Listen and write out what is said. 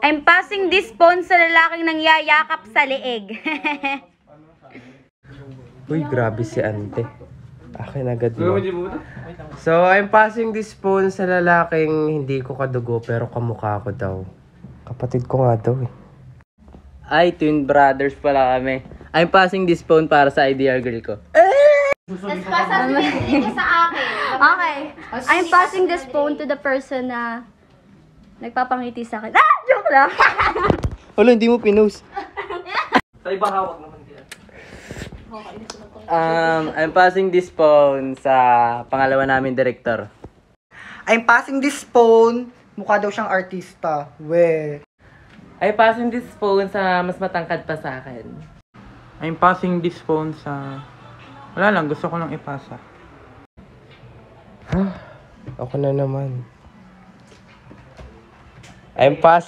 I'm passing this phone sa lalaking nangyayakap sa leeg. Uy, grabe si ante. Akin agad mo. So, I'm passing this phone sa lalaking hindi ko kadugo pero kamukha ko daw. Kapatid ko nga daw eh. Ay, twin brothers pala kami. I'm passing this phone para sa ideal girl ko. Tapos pasasabihin ko sa akin. Okay. I'm passing this phone to the person na nagpapangiti sa akin. Ah! Joke lang! Wala, hindi mo pinost. Sa iba hawak naman kaya. I'm passing this phone sa pangalawa namin director. I'm passing this phone. Mukha daw siyang artista. We. I'm passing this phone sa mas matangkad pa sa akin. I'm passing this phone sa... Wala lang, gusto ko lang ipasa. Ako na naman. I'm pass